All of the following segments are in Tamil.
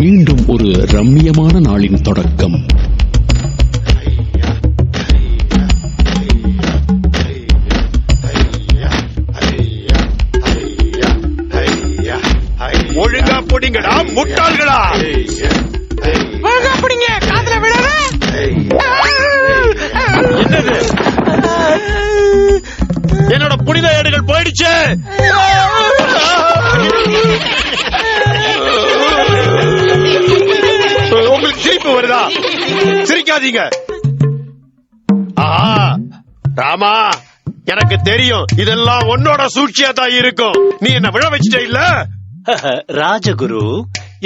மீண்டும் ஒரு ரம்மியமான நாளின் தொடக்கம். ஒழுங்கா போடிங்கடா முட்டாள்களா. ஒழுங்கா போடிங்க, காதுல விழாத. என்னது? என்னோட புனித ஏடுகள் போயிடுச்சு. உங்களுக்கு சிரிப்பு வருதா? சிரிக்காதீங்க. ராமா, எனக்கு தெரியும் இதெல்லாம் உன்னோட சூழ்ச்சியா தான் இருக்கும். நீ என்ன விழ வச்சுட்டே இல்ல? ராஜகுரு,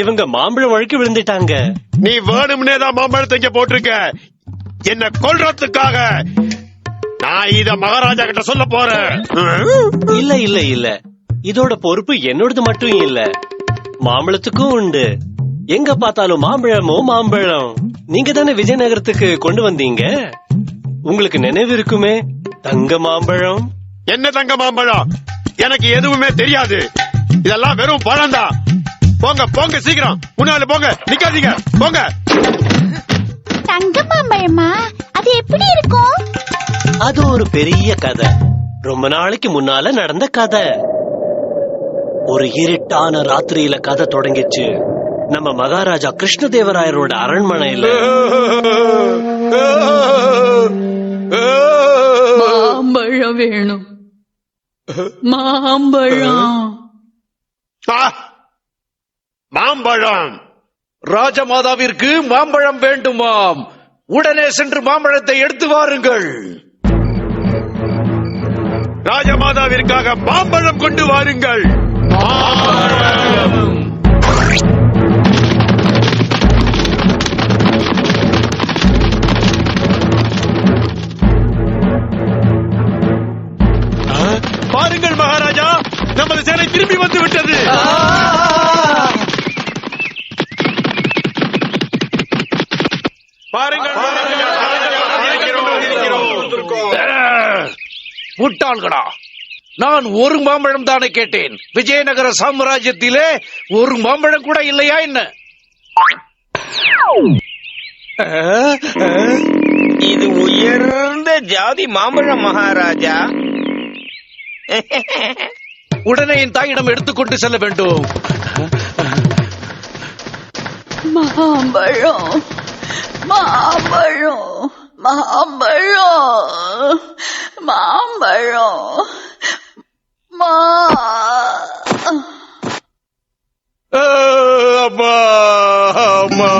இவங்க மாம்பழம் வழுக்கி விழுந்துட்டாங்க. நீ வேணும்னே தான் மாம்பழத்தை இங்க போட்டிருக்க, என்ன கொல்றதுக்காக. நான் இத மகாராஜா கிட்ட சொல்ல போறேன். இல்ல இல்ல இல்ல, இதோட பொறுப்பு என்னோடது மட்டும் இல்ல, மாம்பழத்துக்கும் உண்டு. எங்க பார்த்தாலும் மாம்பழமோ மாம்பழம். நீங்க தானே விஜயநகரத்துக்கு கொண்டு வந்தீங்க. உங்களுக்கு நினைவு இருக்குமே, தங்க மாம்பழம். என்ன தங்க மாம்பழம்? எனக்கு எதுவுமே தெரியாது. இதெல்லாம் வெறும் பழம்தான். போங்க போங்க, சீக்கிரம் முன்னால போங்க, நிக்காதீங்க, போங்க. தங்க மாம்பழமா? அது எப்படி இருக்கும்? அது ஒரு பெரிய கதை. ரொம்ப நாளைக்கு முன்னால நடந்த கதை. ஒரு இருட்டான ராத்திரியில கதை தொடங்கிச்சு. நம்ம மகாராஜா கிருஷ்ணதேவராயரோட அரண்மனையில. மாம்பழம் வேணும், மாம்பழம். மாம்பழம். ராஜமாதாவிற்கு மாம்பழம் வேண்டுமாம். உடனே சென்று மாம்பழத்தை எடுத்து வாருங்கள். ராஜமாதாவிற்காக மாம்பழம் கொண்டு வாருங்கள். பாருங்கள் மகாராஜா, நமது சேனை திரும்பி வந்து விட்டது. பாருங்கள், முட்டாள்களா, நான் ஒரு மாம்பழம் தானே கேட்டேன். விஜயநகர சாம்ராஜ்யத்திலே ஒரு மாம்பழம் கூட இல்லையா என்ன? இது உயர்ந்த ஜாதி மாம்பழம் மகாராஜா. உடனே என் தாயிடம் எடுத்துக்கொண்டு செல்ல வேண்டும். மாம்பழம், மாம்பழம், மாம்பழம், மாம்பழம், அம்மா, அம்மா.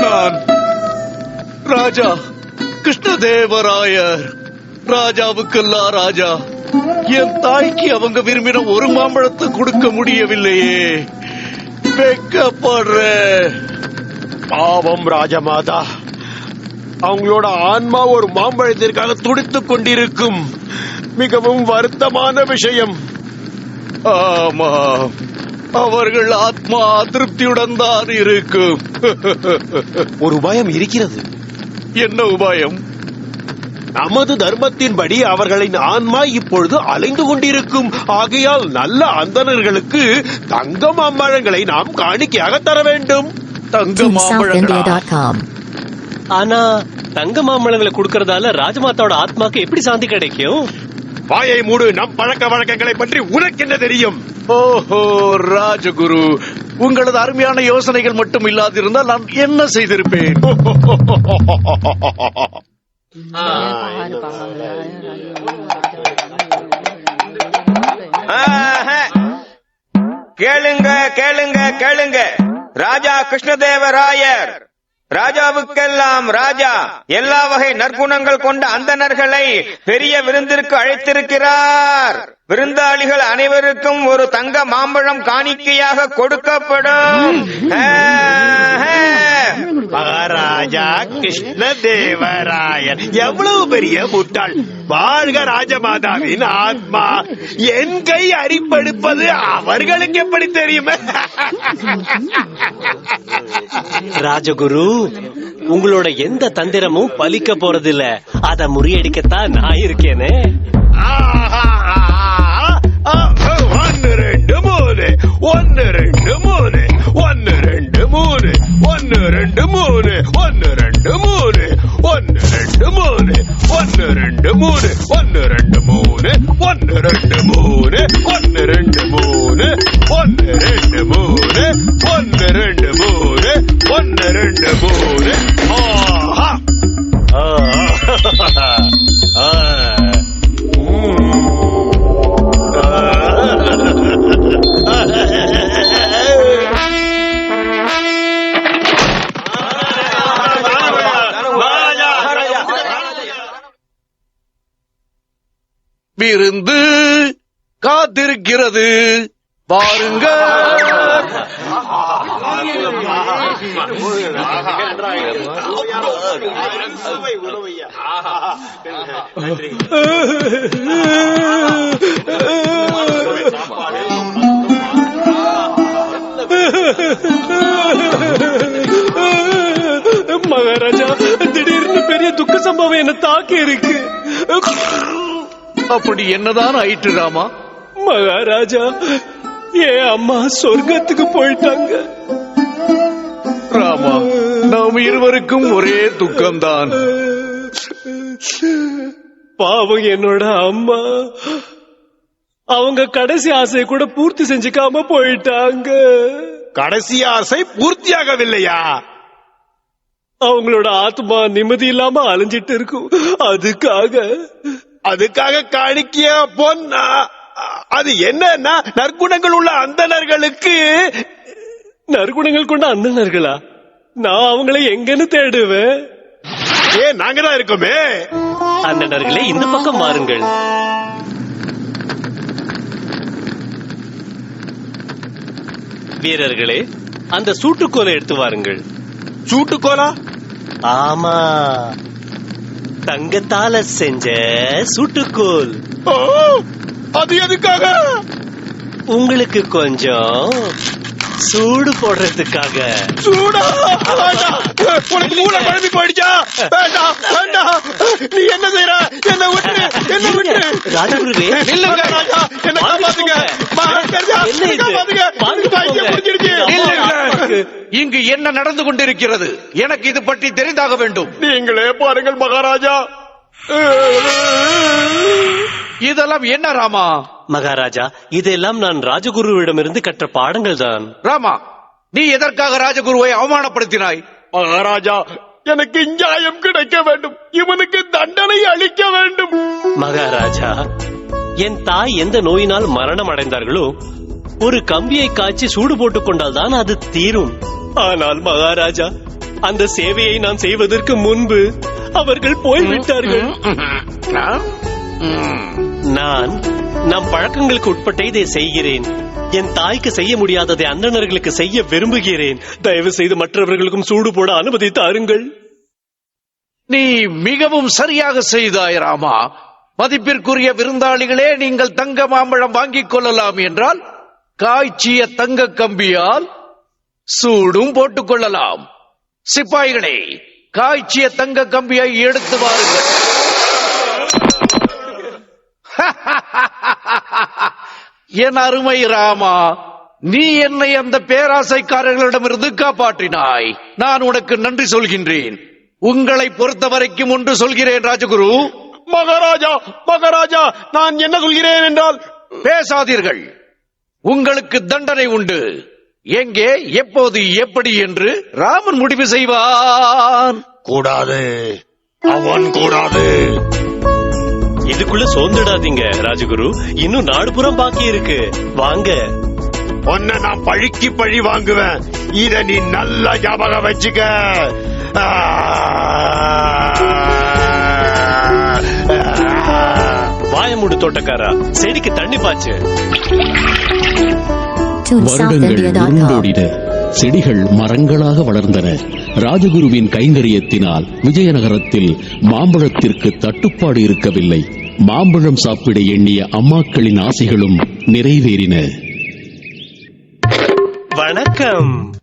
நான் ராஜா கிருஷ்ணதேவராயர், ராஜாவுக்கெல்லாம் ராஜா. என் தாய்க்கு அவங்க விரும்பின ஒரு மாம்பழத்தை கொடுக்க முடியவில்லையே, வெக்கப்படுற. பாவம் ராஜமாதா, அவங்களோட ஆன்மா ஒரு மாம்பழத்திற்காக துடித்துக் கொண்டிருக்கும். மிகவும் வருத்தமான விஷயம். ஆமா, அவர்கள் ஆத்மா அதிருப்தியுடன் தான் இருக்கும். ஒரு உபாயம் இருக்கிறது. என்ன உபாயம்? நமது தர்மத்தின்படி அவர்களின் ஆன்மா இப்பொழுது அலைந்து கொண்டிருக்கும். ஆகையால் நல்ல அந்தணர்களுக்கு தங்க மாம்பழங்களை நாம் காணிக்கையாக தர வேண்டும். தங்க மாம்பழங்களா? ஆனா தங்க மாம்பழங்களை கொடுக்கறதால ராஜமாதாவோட ஆத்மாக்கு எப்படி சாந்தி கிடைக்கும்? வாயை மூடு. நம் பழக்க வழக்கங்களை பற்றி உனக்கு என்ன தெரியும்? ஓஹோ ராஜகுரு, உங்களது அருமையான யோசனைகள் மட்டும் இல்லாதிருந்தால் நான் என்ன செய்திருப்பேன்? கேளுங்க கேளுங்க கேளுங்க. ராஜா கிருஷ்ணதேவராயர் ராஜாவுக்கெல்லாம் ராஜா எல்லா வகை நற்குணங்கள் கொண்ட அந்தணர்களை பெரிய விருந்திற்கு அழைத்திருக்கிறார். விருந்தாளிகள் அனைவருக்கும் ஒரு தங்க மாம்பழம் காணிக்கையாக கொடுக்கப்படும். மகாராஜா கிருஷ்ணதேவராயர் எவ்வளவு பெரிய முட்டாள்! வாழ்க ராஜமாதாவின் ஆத்மா! என் கை அரிப்படுப்பது அவர்களுக்கு எப்படி தெரியும்? ராஜகுரு, உங்களோட எந்த தந்திரமும் பலிக்க போறதில்ல. அத முறியடிக்கத்தான் நான் இருக்கேனே. 1 2 3 1 2 3 1 2 3 1 2 3 1 2 3 1 2 3 1 2 3 1 2 3 1 2 3 1 2 3 1 2 3 1 2 3 1 2 3 ஆஹா! விருந்து காத்திருக்கிறது பாருங்க. மகாராஜா, திடீர்னு பெரிய துக்க சம்பவம் என்ன தாக்கி இருக்கு. அப்படி என்னதான் ஆயிற்று ராமா? மகாராஜா, என் அம்மா சொர்க்கத்துக்கு போயிட்டாங்க. ராமா, நாம் இருவருக்கும் ஒரே துக்கம்தான். பாவம் என்னோட அம்மா, அவங்க கடைசி ஆசையை கூட பூர்த்தி செஞ்சுக்காம போயிட்டாங்க. கடைசி ஆசை பூர்த்தியாகவில்லையா? அவங்களோட ஆத்மா நிம்மதி இல்லாம அலைஞ்சிட்டு இருக்கும். அதுக்காக காணிக்கையா பொன்னா? அது என்னன்னா, நற்குணங்கள் உள்ள அந்தணர்களுக்கு. நற்குணங்கள் கொண்ட அந்தணர்களா? நான் அவங்களை எங்கன்னு தேடுவேன். நாங்க தான் இருக்கோமே. அந்தணர்களே, இந்த பக்கம் மாறுங்கள். வீரர்களே, அந்த சூட்டுக்கோலை எடுத்து வாருங்கள். சூட்டுக்கோலா? ஆமா, தங்கத்தால செஞ்ச சூட்டுக்கோல். ஓ, அது எதுக்காக? உங்களுக்கு கொஞ்சம் சூடு போடுறதுக்காக. சூடா? உனக்கு மூளை குழம்பி போயிடுச்சா? வேண்டாம் வேண்டாம், நீ என்ன செய்யற? என்ன விட்டு, என்ன விட்டு. ராஜகுருவே, இல்லங்க ராஜா, என்ன காப்பாத்துங்க. இங்கு என்ன நடந்து கொண்டிருக்கிறது? எனக்கு இது பற்றி தெரிந்தாக வேண்டும். நீங்களே பாருங்கள் மகாராஜா. இதெல்லாம் என்ன ராமா? மகாராஜா, இதெல்லாம் நான் ராஜகுருவிடமிருந்து கற்ற பாடங்கள் தான். ராமா, நீ எதற்காக ராஜகுருவை அவமானப்படுத்தினாய்? மகாராஜா, எனக்கு நியாயம் கிடைக்க வேண்டும். இவனுக்கு தண்டனை அளிக்க வேண்டும். மகாராஜா, என் தாய் எந்த நோயினால் மரணம் அடைந்தார்களோ, ஒரு கம்பியை காய்ச்சி சூடு போட்டுக் கொண்டால் தான் அது தீரும். ஆனால் மகாராஜா, அந்த சேவையை நான் செய்வதற்கு முன்பு அவர்கள் போய்விட்டார்கள். நான் நம் பழக்கங்களுக்கு உட்பட்ட இதை செய்கிறேன். என் தாய்க்கு செய்ய முடியாததை அந்தணர்களுக்கு செய்ய விரும்புகிறேன். தயவு செய்து மற்றவர்களுக்கும் சூடு போட அனுமதி தாருங்கள். நீ மிகவும் சரியாக செய்தாய் ராமா. மதிப்பிற்குரிய விருந்தாளிகளே, நீங்கள் தங்க மாம்பழம் வாங்கிக் கொள்ளலாம் என்றால் காய்ச்சிய தங்க கம்பியால் சூடும் போட்டுக் கொள்ளலாம். சிப்பாய்களே, காய்ச்சிய தங்க கம்பியை எடுத்து வாருங்கள். என் அருமை ராமா, நீ என்னை அந்த பேராசைக்காரர்களிடமிருந்து காப்பாற்றினாய். நான் உனக்கு நன்றி சொல்கின்றேன். உங்களை பொறுத்த வரைக்கும் ஒன்று சொல்கிறேன் ராஜகுரு. மகாராஜா, மகாராஜா, நான் என்ன சொல்கிறேன் என்றால்? பேசாதீர்கள். உங்களுக்கு தண்டனை உண்டு. எங்கே, எப்போது, எப்படி என்று ராமன் முடிவு செய்வான். கூடாது, அவன் கூடாது. இதுக்குள்ள சோர்ந்துடாதீங்க ராஜகுரு, இன்னும் நாடுபுறம் பாக்கி இருக்கு. வாங்க. உன்னை நான் பழிக்கு பழி வாங்குவேன். இத நீ நல்லா ஞாபகம் வச்சுக்க. வாயமூடு தோட்டக்காரா, செடிக்கு தண்ணி பாய்ச்சு. வருடங்கள் உருண்டோடின. செடிகள் மரங்களாக வளர்ந்தன. ராஜகுருவின் கைங்கரியத்தினால் விஜயநகரத்தில் மாம்பழத்திற்கு தட்டுப்பாடு இருக்கவில்லை. மாம்பழம் சாப்பிட எண்ணிய அம்மாக்களின் ஆசைகளும் நிறைவேறின. வணக்கம்.